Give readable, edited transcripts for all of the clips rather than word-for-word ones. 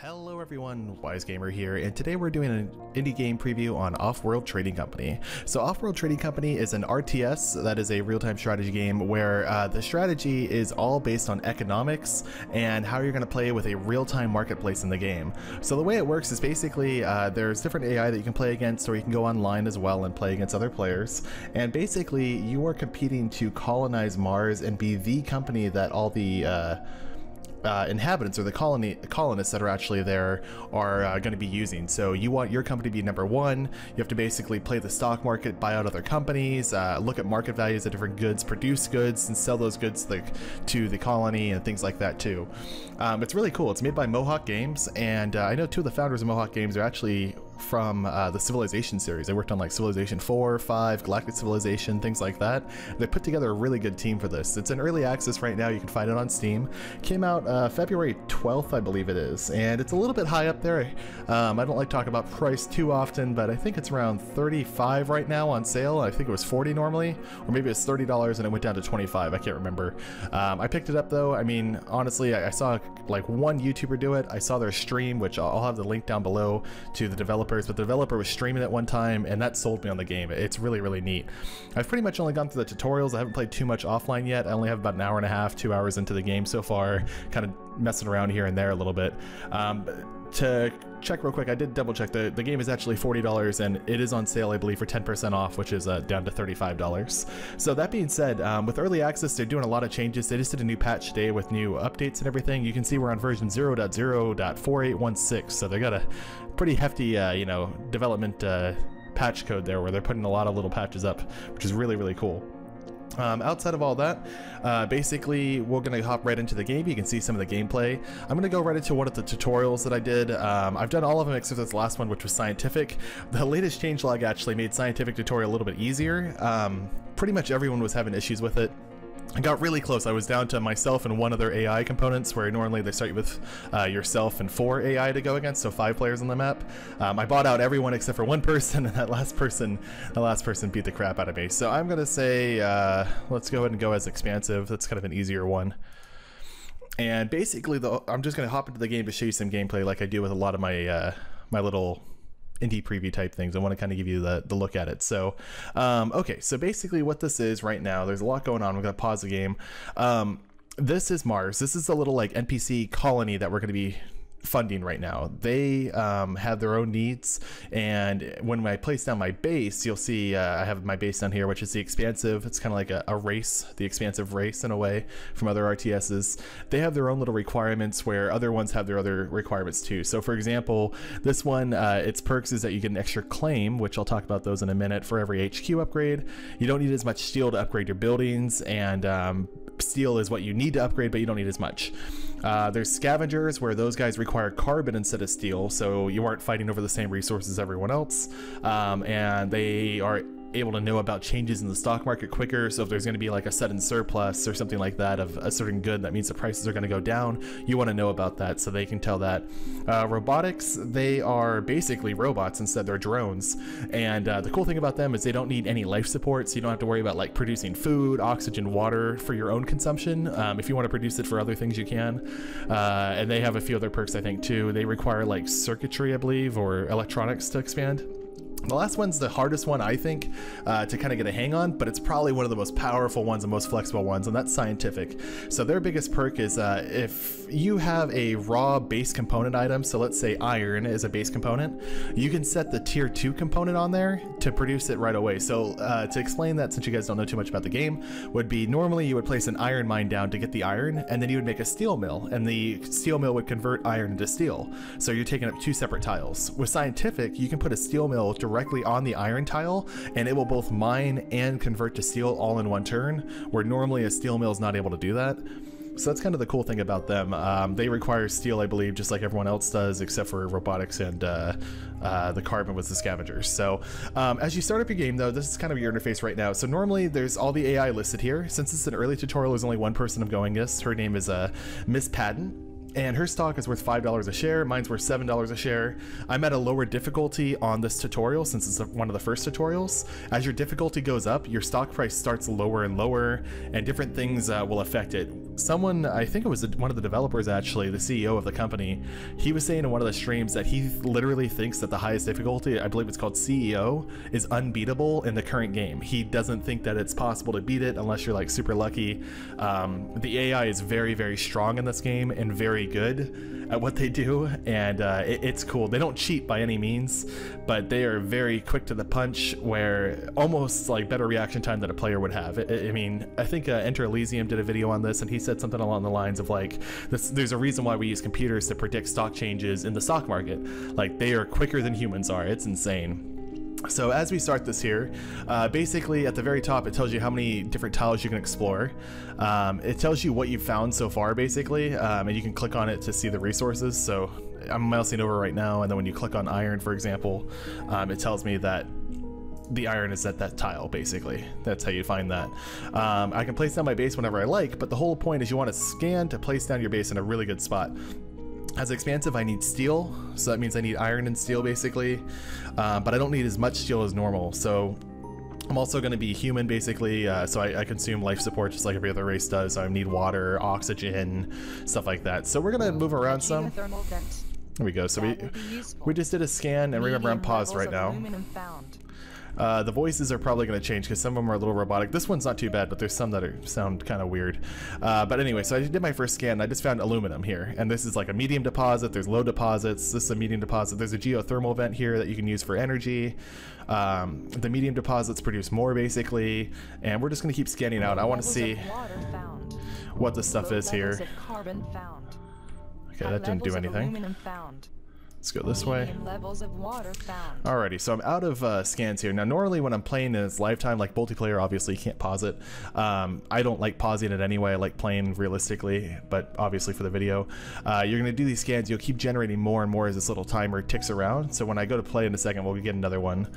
Hello everyone, Wise Gamer here, and today we're doing an indie game preview on Off-World Trading Company. So Off-World Trading Company is an RTS that is a real-time strategy game where the strategy is all based on economics and how you're going to play with a real-time marketplace in the game. So the way it works is basically there's different AI that you can play against, or you can go online as well and play against other players, and basically you are competing to colonize Mars and be the company that all the inhabitants or the colonists that are actually there are going to be using. So you want your company to be number one. You have to basically play the stock market, buy out other companies, look at market values of different goods, produce goods, and sell those goods to the colony and things like that too. It's really cool. It's made by Mohawk Games, and I know two of the founders of Mohawk Games are actually from the Civilization series. They worked on like Civilization 4, 5, Galactic Civilization, things like that. They put together a really good team for this. It's in early access right now. You can find it on Steam. Came out February 12th, I believe it is, and it's a little bit high up there. I don't like talking about price too often, but I think it's around $35 right now on sale. I think it was $40 normally, or maybe it's $30 and it went down to $25. I can't remember. I picked it up though. I mean, honestly, I saw like one YouTuber do it. I saw their stream, which I'll have the link down below to the developer. But the developer was streaming at one time, and that sold me on the game. It's really, really neat. I've pretty much only gone through the tutorials. I haven't played too much offline yet. I only have about an hour and a half, 2 hours into the game so far, kind of messing around here and there a little bit. To check real quick, I did double check. The game is actually $40, and it is on sale, I believe, for 10% off, which is down to $35. So that being said, with early access, they're doing a lot of changes. They just did a new patch today with new updates and everything. You can see we're on version 0.0.4816, so they got a pretty hefty, you know, development patch code there where they're putting a lot of little patches up, which is really, really cool. Outside of all that, basically we're going to hop right into the game. You can see some of the gameplay. I'm going to go right into one of the tutorials that I did. I've done all of them except this last one, which was scientific. The latest changelog actually made scientific tutorial a little bit easier. Pretty much everyone was having issues with it. I got really close. I was down to myself and one other AI components, where normally they start you with yourself and 4 AI to go against, so 5 players on the map. I bought out everyone except for one person, and that last person beat the crap out of me. So I'm gonna say let's go ahead and go as expansive. That's kind of an easier one. And basically, I'm just gonna hop into the game to show you some gameplay, like I do with a lot of my my little indie preview type things. I want to kind of give you the look at it. So okay, so basically what this is right now, there's a lot going on. We're going to pause the game. This is Mars. This is a little like NPC colony that we're going to be funding right now. They have their own needs, and when I place down my base, you'll see I have my base down here, which is the expansive. It's kind of like a race, the expansive race in a way from other RTSs. They have their own little requirements where other ones have their other requirements too. So for example, this one, its perks is that you get an extra claim, which I'll talk about those in a minute, for every HQ upgrade. You don't need as much steel to upgrade your buildings, and steel is what you need to upgrade, but you don't need as much. There's scavengers, where those guys require carbon instead of steel, so you aren't fighting over the same resources as everyone else, and they are able to know about changes in the stock market quicker. So if there's going to be like a sudden surplus or something like that of a certain good, that means the prices are going to go down. You want to know about that so they can tell that. Robotics, they are basically robots instead. They're drones, and the cool thing about them is they don't need any life support, so you don't have to worry about like producing food, oxygen, water for your own consumption. If you want to produce it for other things, you can. And they have a few other perks, I think, too. They require like circuitry, I believe, or electronics to expand. The last one's the hardest one, I think, to kind of get a hang on, but it's probably one of the most powerful ones and most flexible ones, and that's scientific. So their biggest perk is if you have a raw base component item, so let's say iron is a base component, you can set the tier 2 component on there to produce it right away. So to explain that, since you guys don't know too much about the game, would be normally you would place an iron mine down to get the iron, and then you would make a steel mill, and the steel mill would convert iron into steel. So you're taking up 2 separate tiles. With scientific, you can put a steel mill directly on the iron tile, and it will both mine and convert to steel all in one turn, where normally a steel mill is not able to do that. So that's kind of the cool thing about them. They require steel, I believe, just like everyone else does, except for robotics and the carbon with the scavengers. So as you start up your game, though, this is kind of your interface right now. So normally there's all the AI listed here. Since it's an early tutorial, there's only one person I'm going against. Her name is Miss Patton. and her stock is worth $5 a share. Mine's worth $7 a share. I'm at a lower difficulty on this tutorial since it's one of the first tutorials. As your difficulty goes up, your stock price starts lower and lower, and different things will affect it. someone, I think it was one of the developers actually, the CEO of the company, he was saying in one of the streams that he literally thinks that the highest difficulty, I believe it's called CEO, is unbeatable in the current game. He doesn't think that it's possible to beat it unless you're like super lucky. The AI is very, very strong in this game and very good at what they do, and it's cool. They don't cheat by any means, but they are very quick to the punch, where almost like better reaction time than a player would have. I mean, I think Enter Elysium did a video on this, and he said something along the lines of like, there's a reason why we use computers to predict stock changes in the stock market. Like, they are quicker than humans are. It's insane. So as we start this here, basically at the very top it tells you how many different tiles you can explore. It tells you what you've found so far, basically, and you can click on it to see the resources. So I'm mousing over right now, and then when you click on iron, for example, it tells me that the iron is at that tile, basically. That's how you find that. I can place down my base whenever I like, but the whole point is you want to scan to place down your base in a really good spot. As expansive, I need steel, so that means I need iron and steel, basically, but I don't need as much steel as normal. So I'm also going to be human, basically, so I consume life support just like every other race does. So I need water, oxygen, stuff like that. So we're going to move around some. There we go. So we just did a scan, and remember I'm paused right now. The voices are probably going to change because some of them are a little robotic. This one's not too bad, but there's some that sound kind of weird. But anyway, so I did my first scan, and I just found aluminum here. And this is like a medium deposit. There's low deposits. This is a medium deposit. There's a geothermal vent here that you can use for energy. The medium deposits produce more, basically. And we're just going to keep scanning out. I want to see what the stuff is here. Okay, that didn't do anything. Let's go this way. Alrighty, so I'm out of scans here. Now, normally when I'm playing in its lifetime, like multiplayer, obviously you can't pause it. I don't like pausing it anyway. I like playing realistically, but obviously for the video. You're going to do these scans. You'll keep generating more and more as this little timer ticks around. So when I go to play in a second, we'll get another one.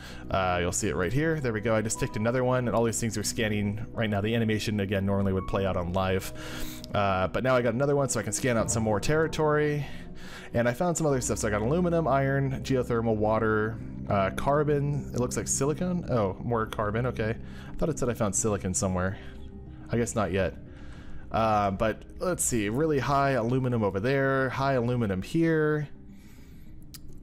You'll see it right here. There we go. I just ticked another one, and all these things are scanning right now. The animation, again, normally would play out on live. But now I got another one, so I can scan out some more territory. And I found some other stuff. So I got aluminum, iron, geothermal, water, carbon. It looks like silicon. Oh, more carbon. Okay. I thought it said I found silicon somewhere. I guess not yet. But let's see. Really high aluminum over there. High aluminum here.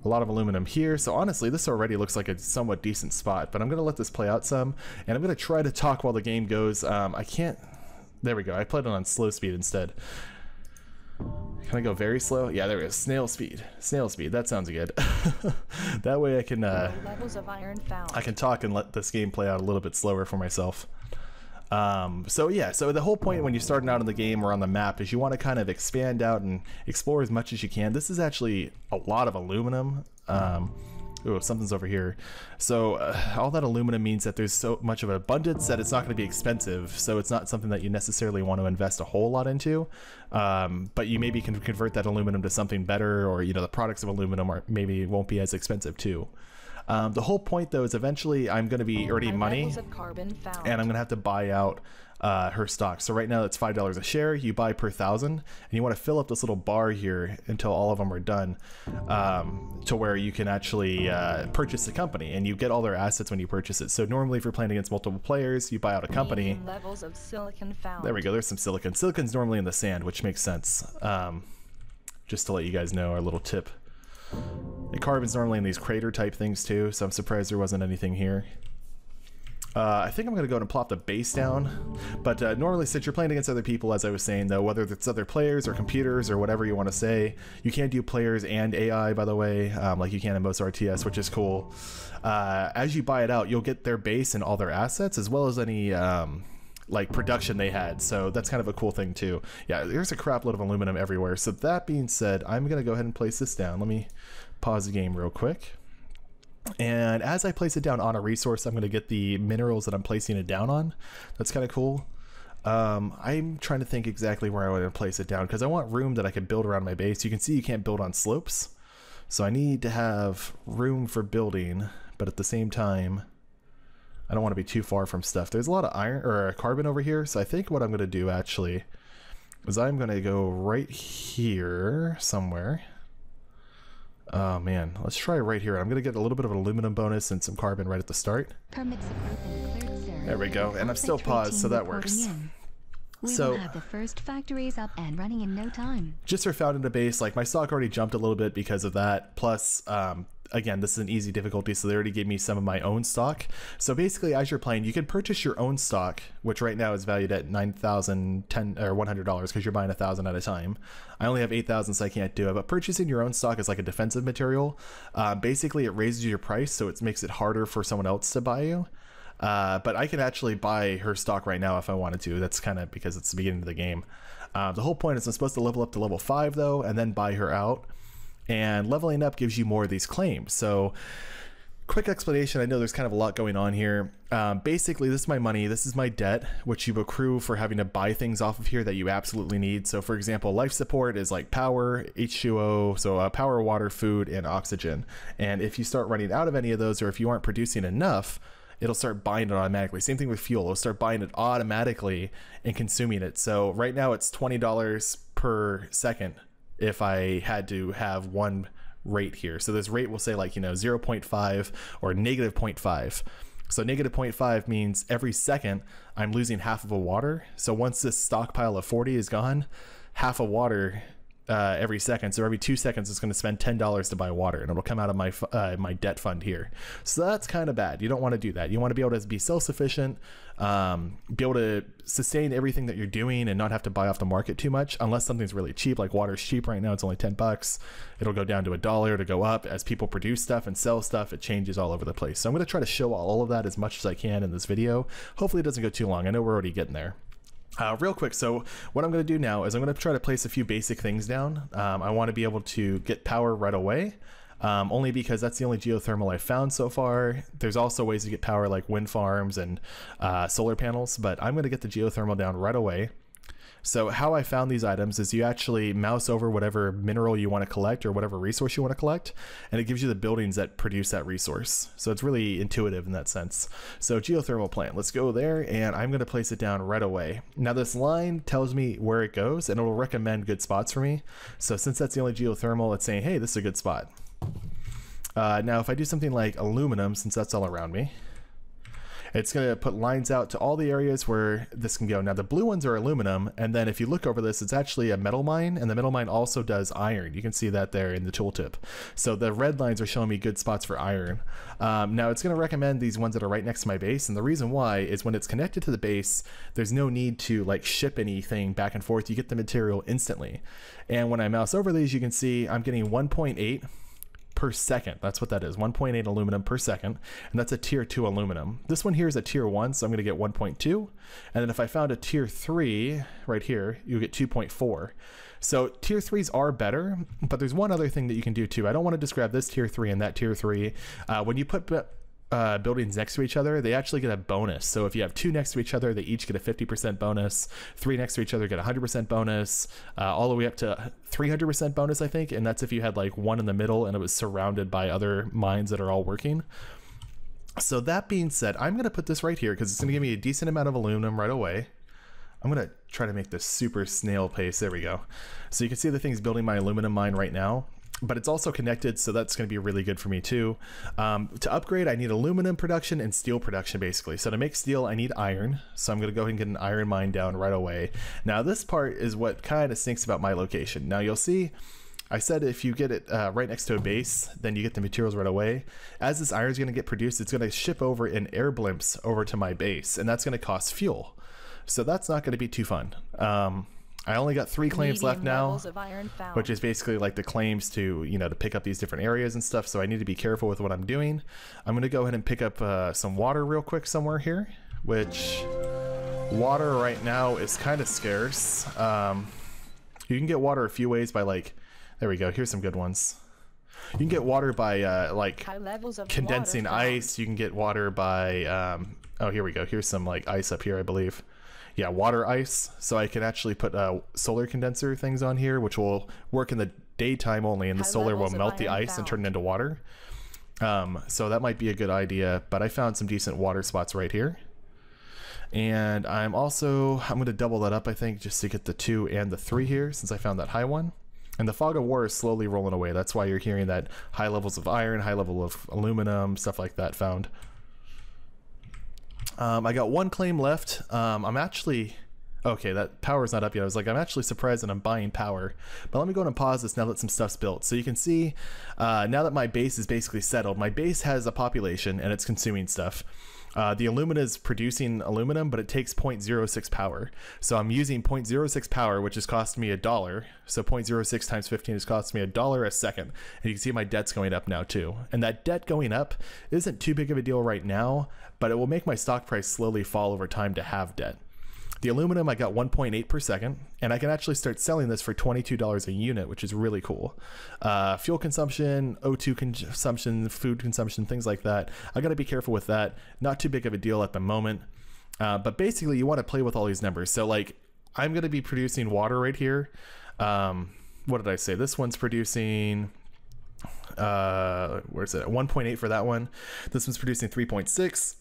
A lot of aluminum here. So honestly, this already looks like a somewhat decent spot. But I'm going to let this play out some. And I'm going to try to talk while the game goes. I can't. There we go. I played it on slow speed instead. Can I go very slow? Yeah, there we go. Snail speed. Snail speed. That sounds good. That way I can talk and let this game play out a little bit slower for myself. So yeah, so the whole point when you're starting out in the game or on the map is you want to kind of expand out and explore as much as you can. This is actually a lot of aluminum. Ooh, something's over here. So all that aluminum means that there's so much of an abundance that it's not going to be expensive. So it's not something that you necessarily want to invest a whole lot into. But you maybe can convert that aluminum to something better, or the products of aluminum maybe won't be as expensive too. The whole point though is eventually I'm going to be earning money, and I'm going to have to buy out her stock. So right now it's $5 a share. You buy per 1,000, and you want to fill up this little bar here until all of them are done, to where you can actually purchase the company, and you get all their assets when you purchase it. So normally if you're playing against multiple players, you buy out a company. Levels of silicon found. There we go. There's some silicon. Silicon's normally in the sand, which makes sense. Just to let you guys know, our little tip. The carbon's normally in these crater type things too, so I'm surprised there wasn't anything here. I think I'm going to go ahead and plop the base down, but normally since you're playing against other people, as I was saying though, whether it's other players or computers or whatever you want to say, you can't do players and AI, by the way, like you can in most RTS, which is cool. As you buy it out, you'll get their base and all their assets, as well as any like production they had, so that's kind of a cool thing too. Yeah, there's a crap load of aluminum everywhere. So that being said, I'm going to go ahead and place this down. Let me pause the game real quick. And as I place it down on a resource, I'm going to get the minerals that I'm placing it down on. That's kind of cool. I'm trying to think exactly where I want to place it down, because I want room that I can build around my base. You can see you can't build on slopes, so I need to have room for building, but at the same time I don't want to be too far from stuff. There's a lot of iron or carbon over here, so I think what I'm going to do actually is I'm going to go right here somewhere. Oh man, let's try right here. I'm going to get a little bit of an aluminum bonus and some carbon right at the start. Permits approved and cleared, sir. There we go, and I'm still paused, so that works. We will have the first factories up and running in no time. Just for founding a base, like my stock already jumped a little bit because of that. Plus, again, this is an easy difficulty, so they already gave me some of my own stock. So basically, as you're playing, you can purchase your own stock, which right now is valued at $9,010 or $100 because you're buying 1,000 at a time. I only have 8,000, so I can't do it. But purchasing your own stock is like a defensive material. Basically, it raises your price, so it makes it harder for someone else to buy you. But I can actually buy her stock right now if I wanted to. That's kind of because it's the beginning of the game. The whole point is I'm supposed to level up to level 5 though, and then buy her out. And leveling up gives you more of these claims. So quick explanation. I know there's kind of a lot going on here. Basically, this is my money. This is my debt, which you accrue for having to buy things off of here that you absolutely need. So for example, life support is like power, H2O, so power, water, food, and oxygen. And if you start running out of any of those, or if you aren't producing enough, it'll start buying it automatically. Same thing with fuel. It'll start buying it automatically and consuming it. So right now it's $20 per second if I had to have one rate here. So this rate will say like, 0.5 or negative 0.5. So negative 0.5 means every second I'm losing half of a water. So once this stockpile of 40 is gone, half a water every second. So every 2 seconds it's going to spend $10 to buy water, and it'll come out of my my debt fund here. So that's kind of bad. You don't want to do that. You want to be able to be self-sufficient, be able to sustain everything that you're doing and not have to buy off the market too much, unless something's really cheap. Like water's cheap right now. It's only $10. It'll go down to $1 to go up as people produce stuff and sell stuff. It changes all over the place. So I'm going to try to show all of that as much as I can in this video. Hopefully it doesn't go too long. I know we're already getting there. Real quick, so what I'm going to do now is I'm going to try to place a few basic things down. I want to be able to get power right away, only because that's the only geothermal I've found so far. There's also ways to get power like wind farms and solar panels, but I'm going to get the geothermal down right away. So how I found these items is you actually mouse over whatever mineral you want to collect or whatever resource you want to collect, and it gives you the buildings that produce that resource. So it's really intuitive in that sense. So geothermal plant, let's go there, and I'm going to place it down right away. Now this line tells me where it goes, and it will recommend good spots for me. So since that's the only geothermal, it's saying, hey, this is a good spot. Now if I do something like aluminum, since that's all around me, it's going to put lines out to all the areas where this can go. Now the blue ones are aluminum, and then if you look over this, it's actually a metal mine, and the metal mine also does iron. You can see that there in the tooltip. So the red lines are showing me good spots for iron. Now it's going to recommend these ones that are right next to my base, and the reason why is when it's connected to the base, there's no need to like ship anything back and forth. You get the material instantly. And when I mouse over these, you can see I'm getting 1.8 per second. That's what that is, 1.8 aluminum per second, and that's a tier 2 aluminum. This one here is a tier 1, so I'm going to get 1.2, and then if I found a tier 3 right here, you get 2.4. So tier 3s are better, but there's one other thing that you can do too. I don't want to just grab this tier 3 and that tier 3. When you put buildings next to each other, they actually get a bonus. So if you have 2 next to each other, they each get a 50% bonus. 3 next to each other get a 100% bonus, all the way up to 300% bonus, I think. And that's if you had like one in the middle and it was surrounded by other mines that are all working. So that being said, I'm going to put this right here because it's going to give me a decent amount of aluminum right away. I'm going to try to make this super snail pace. There we go. So you can see the thing's building my aluminum mine right now, but it's also connected, so that's going to be really good for me too. To upgrade, I need aluminum production and steel production basically. So to make steel, I need iron. So I'm going to go ahead and get an iron mine down right away. Now this part is what kind of stinks about my location. Now you'll see, I said if you get it right next to a base, then you get the materials right away. As this iron is going to get produced, it's going to ship over in air blimps over to my base, and that's going to cost fuel. So that's not going to be too fun. I only got 3 claims left now, which is basically like the claims to, to pick up these different areas and stuff. So I need to be careful with what I'm doing. I'm going to go ahead and pick up some water real quick somewhere here, which water right now is kind of scarce. You can get water a few ways by like, there we go. Here's some good ones. You can get water by like condensing ice. You can get water by, oh, here we go. Here's some like ice up here, I believe. Yeah, water ice. So I can actually put solar condenser things on here, which will work in the daytime only, and the solar will melt the ice and turn it into water. So that might be a good idea, but I found some decent water spots right here. And I'm going to double that up, I think, just to get the 2 and the 3 here, since I found that high one. And the fog of war is slowly rolling away. That's why you're hearing that high levels of iron, high level of aluminum, stuff like that found. I got 1 claim left. Okay, that power's not up yet. I was like, I'm actually surprised that I'm buying power. But let me go ahead and pause this now that some stuff's built. So you can see, now that my base is basically settled, my base has a population and it's consuming stuff. The alumina is producing aluminum, but it takes 0.06 power. So I'm using 0.06 power, which has cost me $1. So 0.06 times 15 has cost me $1 a second. And you can see my debt's going up now too. And that debt going up isn't too big of a deal right now, but it will make my stock price slowly fall over time to have debt. The aluminum, I got 1.8 per second, and I can actually start selling this for $22 a unit, which is really cool. Fuel consumption, O2 consumption, food consumption, things like that. I got to be careful with that. Not too big of a deal at the moment. But basically, you want to play with all these numbers. So like, I'm going to be producing water right here. What did I say? This one's producing, where's it? 1.8 for that one. This one's producing 3.6.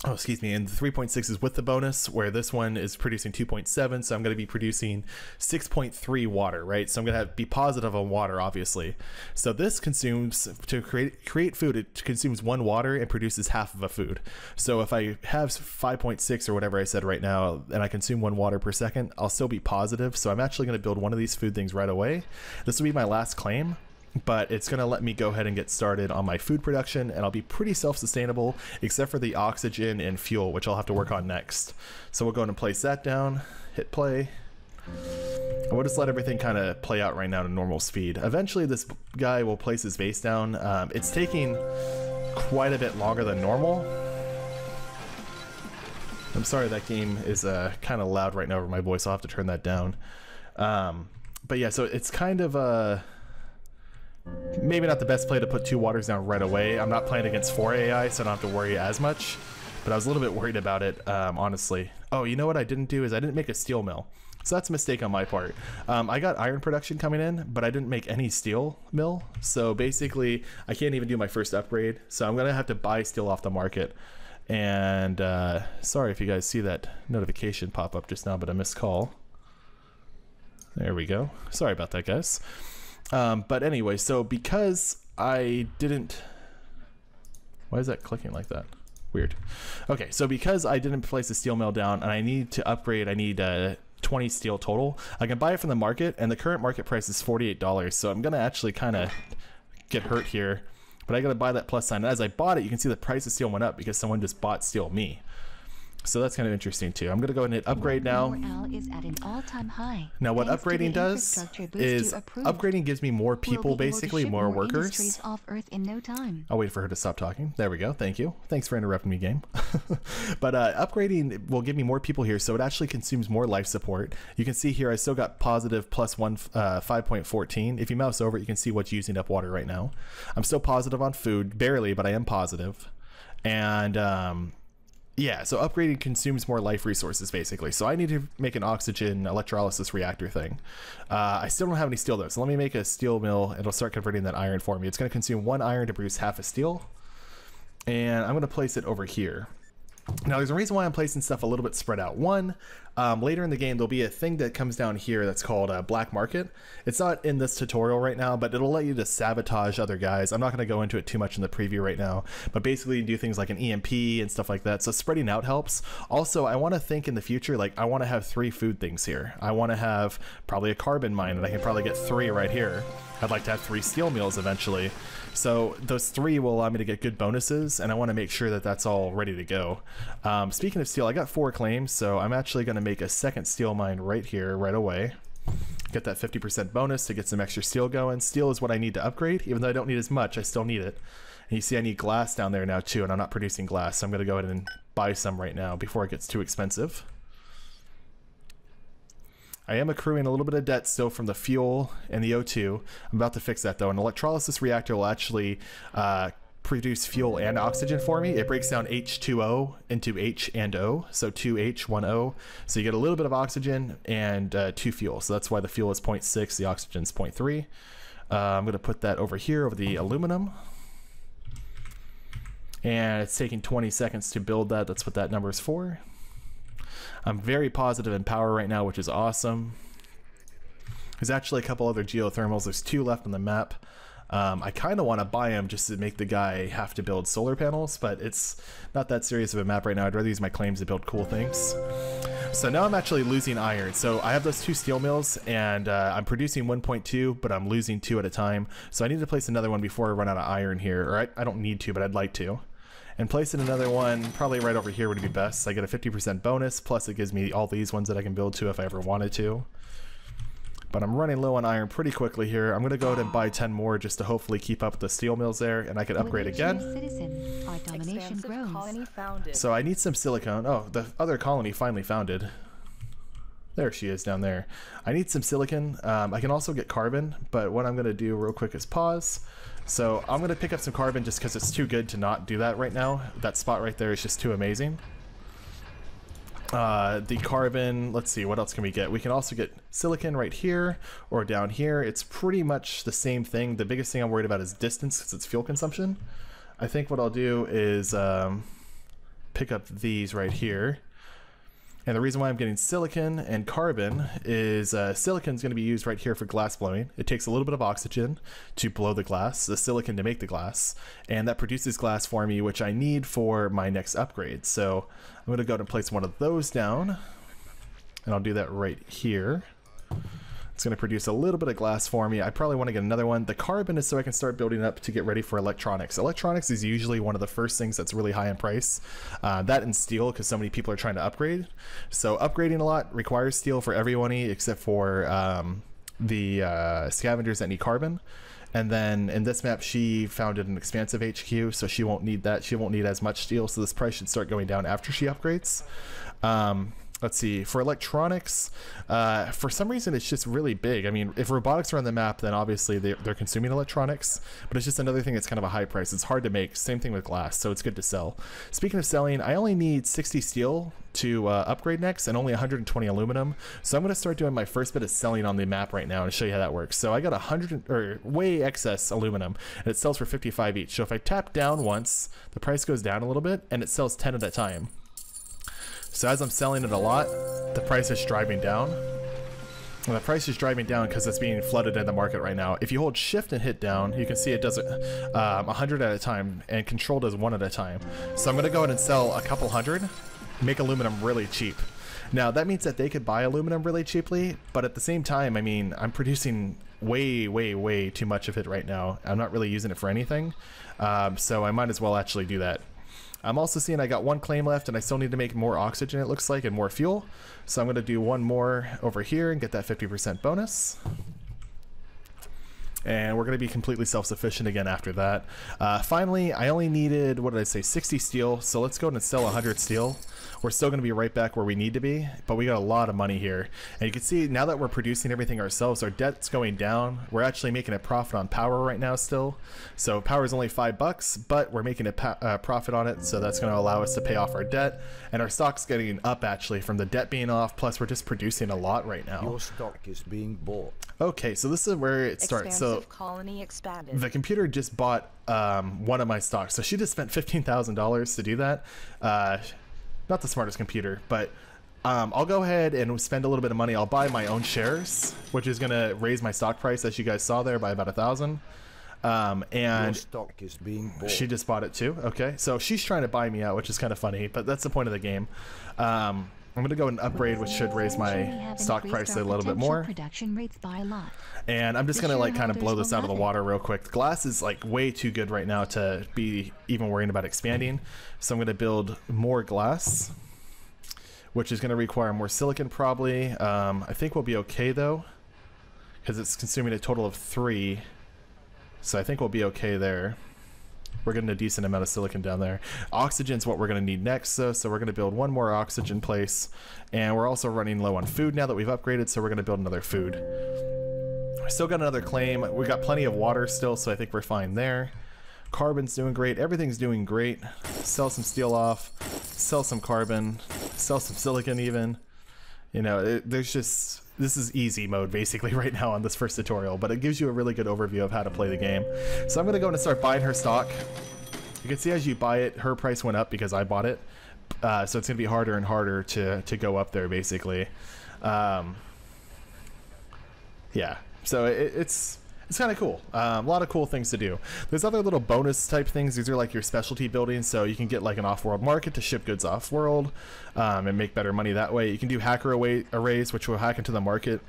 Oh, excuse me, and the 3.6 is with the bonus, where this one is producing 2.7, so I'm going to be producing 6.3 water, right? So I'm going to be positive on water, obviously. So this consumes, to create food, it consumes 1 water and produces half of a food. So if I have 5.6 or whatever I said right now, and I consume 1 water per second, I'll still be positive. So I'm actually going to build one of these food things right away. This will be my last claim, but it's going to let me go ahead and get started on my food production, and I'll be pretty self-sustainable except for the oxygen and fuel, which I'll have to work on next. So we'll go ahead and place that down, hit play, and we'll just let everything kind of play out right now to normal speed. Eventually this guy will place his base down. It's taking quite a bit longer than normal. I'm sorry, that game is kind of loud right now over my voice. I'll have to turn that down. But yeah, so it's kind of maybe not the best play to put 2 waters down right away. I'm not playing against 4 AI, so I don't have to worry as much. But I was a little bit worried about it, honestly. Oh, you know what I didn't do is I didn't make a steel mill. So that's a mistake on my part. I got iron production coming in, but I didn't make any steel mill. So basically, I can't even do my first upgrade. So I'm going to have to buy steel off the market. And sorry if you guys see that notification pop up just now, but I missed call. There we go. Sorry about that, guys. But anyway, so because I didn't, why is that clicking like that? Weird. Okay, so because I didn't place the steel mill down and I need to upgrade, I need 20 steel total. I can buy it from the market, and the current market price is $48. So I'm gonna actually kind of get hurt here, but I gotta buy that plus sign. And as I bought it, you can see the price of steel went up because someone just bought steel me. So that's kind of interesting too. I'm going to go ahead and hit upgrade now. Morale is at an all-time high. Now what upgrading does is upgrading gives me more people, basically more workers. Off Earth in no time. I'll wait for her to stop talking. There we go. Thank you. Thanks for interrupting me, game. But upgrading will give me more people here, so it actually consumes more life support. You can see here I still got positive plus 5.14. If you mouse over it, you can see what's using up water right now. I'm still positive on food, barely, but I am positive. And yeah, so upgrading consumes more life resources, basically. So I need to make an oxygen electrolysis reactor thing. I still don't have any steel, though, so let me make a steel mill, and it'll start converting that iron for me. It's going to consume 1 iron to produce half a steel, and I'm going to place it over here. Now, there's a reason why I'm placing stuff a little bit spread out. One, later in the game, there'll be a thing that comes down here that's called black market. It's not in this tutorial right now, but it'll let you to sabotage other guys. I'm not going to go into it too much in the preview right now, but basically you do things like an EMP and stuff like that. So spreading out helps. Also, I want to think in the future, like I want to have 3 food things here. I want to have probably a carbon mine, and I can probably get 3 right here. I'd like to have 3 steel mills eventually. So those 3 will allow me to get good bonuses, and I want to make sure that that's all ready to go. Speaking of steel, I got 4 claims, so I'm actually going to make a second steel mine right here, right away. Get that 50% bonus to get some extra steel going. Steel is what I need to upgrade. Even though I don't need as much, I still need it. And you see I need glass down there now too, and I'm not producing glass, so I'm going to go ahead and buy some right now before it gets too expensive. I am accruing a little bit of debt still from the fuel and the O2. I'm about to fix that though. An electrolysis reactor will actually produce fuel and oxygen for me. It breaks down H2O into H and O, so 2H, 1O. So you get a little bit of oxygen and 2 fuel. So that's why the fuel is 0.6, the oxygen is 0.3. I'm going to put that over here over the aluminum. And it's taking 20 seconds to build that. That's what that number is for. I'm very positive in power right now, which is awesome. There's actually a couple other geothermals. There's 2 left on the map. I kind of want to buy them just to make the guy have to build solar panels, but it's not that serious of a map right now. I'd rather use my claims to build cool things. So now I'm actually losing iron. So I have those 2 steel mills, and I'm producing 1.2, but I'm losing 2 at a time. So I need to place another one before I run out of iron here. Or I don't need to, but I'd like to. And placing another one probably right over here would be best. I get a 50% bonus, plus it gives me all these ones that I can build to if I ever wanted to. But I'm running low on iron pretty quickly here. I'm going to go ahead and buy 10 more just to hopefully keep up with the steel mills there, and I can upgrade again. Citizen, our domination grows. Colony founded. So I need some silicone. Oh, the other colony finally founded. There she is down there. I need some silicon. I can also get carbon, but what I'm going to do real quick is pause. So I'm going to pick up some carbon just because it's too good to not do that right now. That spot right there is just too amazing. The carbon, let's see, what else can we get? We can also get silicon right here or down here. It's pretty much the same thing. The biggest thing I'm worried about is distance because it's fuel consumption. I think what I'll do is pick up these right here. And the reason why I'm getting silicon and carbon is silicon is going to be used right here for glass blowing. It takes a little bit of oxygen to blow the glass, the silicon to make the glass, and that produces glass for me, which I need for my next upgrade. So I'm going to go ahead and place one of those down, and I'll do that right here. It's going to produce a little bit of glass for me. I probably want to get another one. The carbon is so I can start building up to get ready for electronics. Electronics is usually one of the first things that's really high in price. That and steel, because so many people are trying to upgrade. So upgrading a lot requires steel for everyone except for the scavengers that need carbon. And then in this map, she founded an expansive HQ, so she won't need that. She won't need as much steel, so this price should start going down after she upgrades. Let's see, for electronics, for some reason it's just really big. I mean, if robotics are on the map, then obviously they're consuming electronics, but it's just another thing that's kind of a high price. It's hard to make, same thing with glass, so it's good to sell. Speaking of selling, I only need 60 steel to upgrade next and only 120 aluminum, so I'm going to start doing my first bit of selling on the map right now and show you how that works. So I got 100 or way excess aluminum, and it sells for 55 each. So if I tap down once, the price goes down a little bit, and it sells 10 at a time. So as I'm selling it a lot, the price is driving down. And the price is driving down because it's being flooded in the market right now. If you hold shift and hit down, you can see it does it 100 at a time, and control does 1 at a time. So I'm going to go ahead and sell a couple hundred, make aluminum really cheap. Now that means that they could buy aluminum really cheaply, but at the same time, I mean, I'm producing way too much of it right now. I'm not really using it for anything. So I might as well actually do that. I'm also seeing I got 1 claim left, and I still need to make more oxygen, it looks like, and more fuel. So I'm going to do 1 more over here and get that 50% bonus. And we're going to be completely self-sufficient again after that. Finally, I only needed, what did I say, 60 steel. So let's go ahead and sell 100 steel. We're still going to be right back where we need to be, but we got a lot of money here. And you can see now that we're producing everything ourselves, our debt's going down. We're actually making a profit on power right now still. So power is only $5, but we're making a profit on it. So that's going to allow us to pay off our debt. And our stock's getting up actually from the debt being off. Plus we're just producing a lot right now. Your stock is being bought. Okay, so this is where it starts. So colony expanded. the computer just bought one of my stocks. So she just spent $15,000 to do that. Not the smartest computer, but I'll go ahead and spend a little bit of money. I'll buy my own shares, which is going to raise my stock price, as you guys saw there, by about 1,000. And your stock is being bought. She just bought it too. Okay, so she's trying to buy me out, which is kind of funny, but that's the point of the game. I'm going to go and upgrade, which should raise my stock price a little bit more. Production rates by a lot. And I'm just going to like kind of blow this out of the water real quick. The glass is like way too good right now to be even worrying about expanding. So I'm going to build more glass, which is going to require more silicon probably. I think we'll be okay though, because it's consuming a total of 3. So I think we'll be okay there. We're getting a decent amount of silicon down there. Oxygen's what we're going to need next, though, so we're going to build 1 more oxygen place. And we're also running low on food now that we've upgraded, so we're going to build another food. We still got another claim. We got plenty of water still, so I think we're fine there. Carbon's doing great. Everything's doing great. Sell some steel off. Sell some carbon. Sell some silicon even. You know, there's just... This is easy mode basically right now on this first tutorial, but it gives you a really good overview of how to play the game. So I'm going to go and start buying her stock. You can see as you buy it, her price went up because I bought it. So it's going to be harder and harder to go up there basically. Yeah, so it's it's kind of cool. A lot of cool things to do. There's other little bonus type things. These are like your specialty buildings, so you can get like an off-world market to ship goods off-world and make better money that way. You can do hacker arrays, which will hack into the market,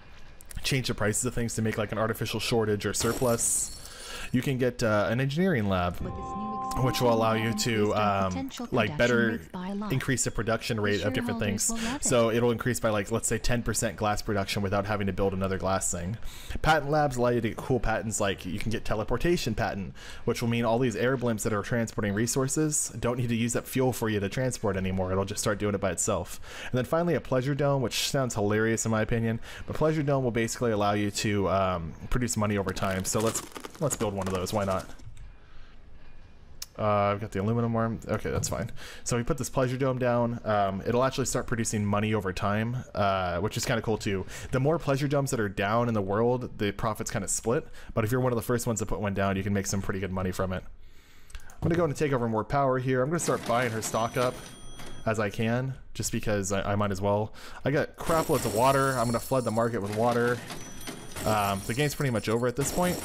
change the prices of things to make like an artificial shortage or surplus. You can get an engineering lab, which will allow you to like better increase the production rate of different things. So it'll increase by like, let's say 10% glass production without having to build another glass thing. Patent labs allow you to get cool patents, like you can get teleportation patent, which will mean all these air blimps that are transporting resources don't need to use up fuel for you to transport anymore. It'll just start doing it by itself. And then finally a pleasure dome, which sounds hilarious in my opinion, but pleasure dome will basically allow you to produce money over time. So let's build one of those. Why not? I've got the aluminum arm. Okay, that's fine. So we put this pleasure dome down. It'll actually start producing money over time, which is kind of cool too. The more pleasure domes that are down in the world, the profits kind of split. But if you're one of the first ones to put one down, you can make some pretty good money from it. I'm going to go and take over more power here. I'm going to start buying her stock up as I can, just because I might as well. I got crap loads of water. I'm going to flood the market with water. The game's pretty much over at this point.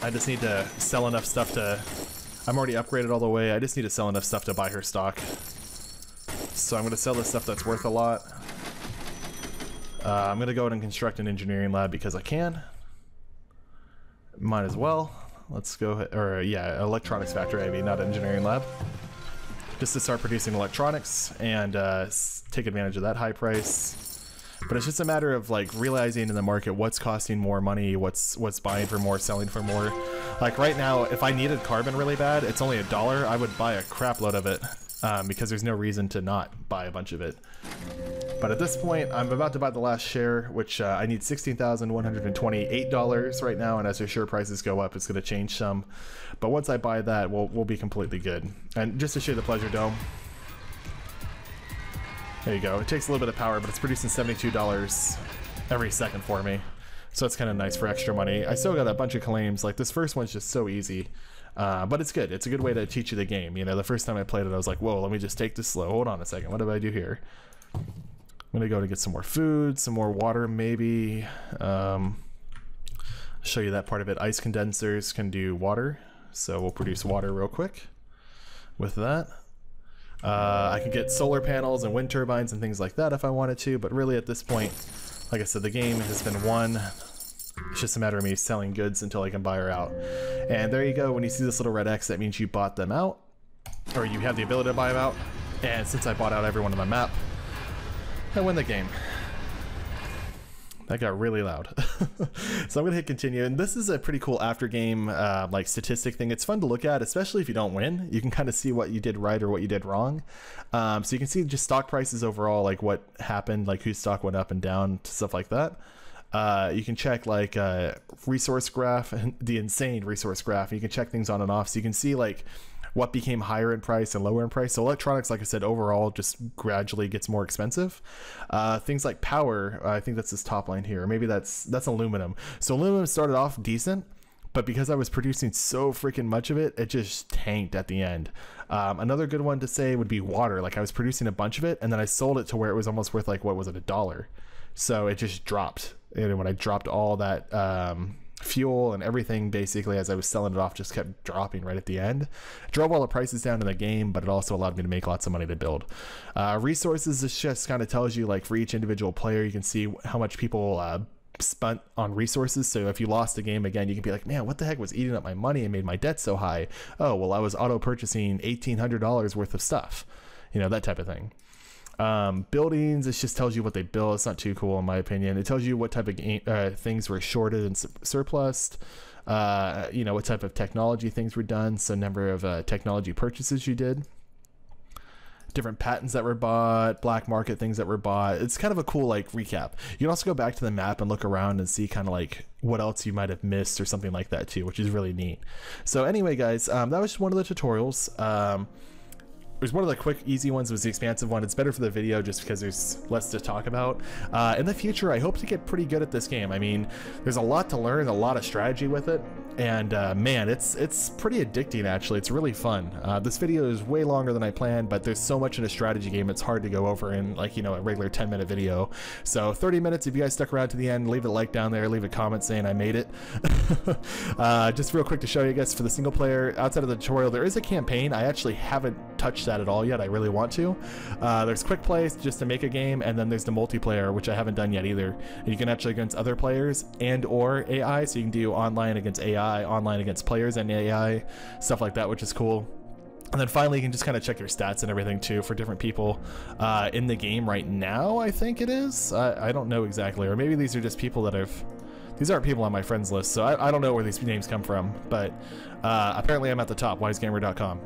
I just need to sell enough stuff to... I'm already upgraded all the way. I just need to sell enough stuff to buy her stock. So I'm going to sell this stuff that's worth a lot. I'm going to go ahead and construct an engineering lab because I can. Might as well. Let's go ahead, or yeah, electronics factory, I mean, not engineering lab. Just to start producing electronics and take advantage of that high price. But it's just a matter of like realizing in the market what's costing more money, what's buying for more, selling for more. Like right now, if I needed carbon really bad, it's only $1. I would buy a crap load of it because there's no reason to not buy a bunch of it. But at this point, I'm about to buy the last share, which I need $16,128 right now, and as their share prices go up, it's going to change some. But once I buy that, we'll be completely good. And just to show you the pleasure dome, there you go. It takes a little bit of power, but it's producing $72 every second for me. So it's kind of nice for extra money. I still got a bunch of claims. Like this first one's just so easy, but it's good. It's a good way to teach you the game. You know, the first time I played it, I was like, whoa, let me just take this slow. Hold on a second. What do I do here? I'm going to go to get some more food, some more water, maybe. Show you that part of it. Ice condensers can do water. So we'll produce water real quick with that. I can get solar panels and wind turbines and things like that if I wanted to, but really at this point, like I said, the game has been won. It's just a matter of me selling goods until I can buy her out. And there you go. When you see this little red X, that means you bought them out, or you have the ability to buy them out. And since I bought out everyone on the map, I win the game. That got really loud. So I'm gonna hit continue, and this is a pretty cool after game like statistic thing. It's fun to look at, especially if you don't win. You can kind of see what you did right or what you did wrong. So you can see just stock prices overall, like what happened, like whose stock went up and down, stuff like that. You can check like resource graph, the insane resource graph. You can check things on and off, so you can see like what became higher in price and lower in price. So electronics, like I said, overall just gradually gets more expensive. Things like power, I think that's this top line here. Maybe that's aluminum. So aluminum started off decent, but because I was producing so freaking much of it, it just tanked at the end. Another good one to say would be water. Like I was producing a bunch of it, and then I sold it to where it was almost worth like, what was it, $1? So it just dropped. And when I dropped all that fuel and everything, basically as I was selling it off, just kept dropping right at the end. It drove all the prices down in the game, but it also allowed me to make lots of money to build. Resources, this just kind of tells you like for each individual player, you can see how much people spent on resources. So if you lost a game again, you can be like, man, what the heck was eating up my money and made my debt so high? Oh, well, I was auto purchasing $1,800 worth of stuff, you know, that type of thing. Buildings, it just tells you what they built. It's not too cool in my opinion. It tells you what type of things were shorted and surplus, you know, what type of technology things were done, so number of technology purchases you did, different patents that were bought, black market things that were bought. It's kind of a cool like recap. You can also go back to the map and look around and see kind of like what else you might have missed or something like that too, which is really neat. So anyway guys, that was just one of the tutorials. There's one of the quick, easy ones, was the expansive one. It's better for the video just because there's less to talk about. In the future, I hope to get pretty good at this game. I mean, there's a lot to learn, a lot of strategy with it, and man, it's pretty addicting actually. It's really fun. This video is way longer than I planned, but there's so much in a strategy game it's hard to go over in, like, you know, a regular 10-minute video. So 30 minutes. If you guys stuck around to the end, leave a like down there, leave a comment saying I made it. Just real quick to show you guys, for the single player, outside of the tutorial, there is a campaign. I actually haven't touched that at all yet. I really want to. There's quick plays just to make a game, and then there's the multiplayer, which I haven't done yet either. And you can actually against other players and or AI, so you can do online against AI, online against players and AI, stuff like that, which is cool. And then finally, you can just kind of check your stats and everything too for different people in the game right now, I think it is. I don't know exactly, or maybe these are just people that I've... These aren't people on my friends list, so I don't know where these names come from, but apparently I'm at the top, wisegamer.com.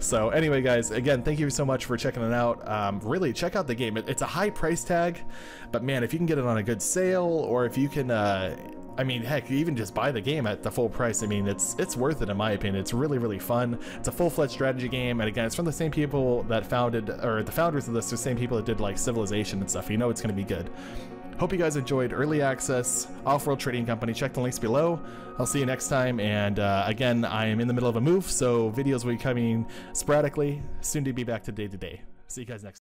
So anyway, guys, again, thank you so much for checking it out. Really, check out the game. It's a high price tag, but man, if you can get it on a good sale, or if you can, I mean, heck, you even just buy the game at the full price. I mean, it's worth it in my opinion. It's really, really fun. It's a full-fledged strategy game, and again, it's from the same people that founded, or the founders of this, the same people that did like Civilization and stuff. You know it's going to be good. Hope you guys enjoyed Early Access, Off-World Trading Company. Check the links below. I'll see you next time. And again, I am in the middle of a move, so videos will be coming sporadically. Soon to be back to day-to-day. See you guys next time.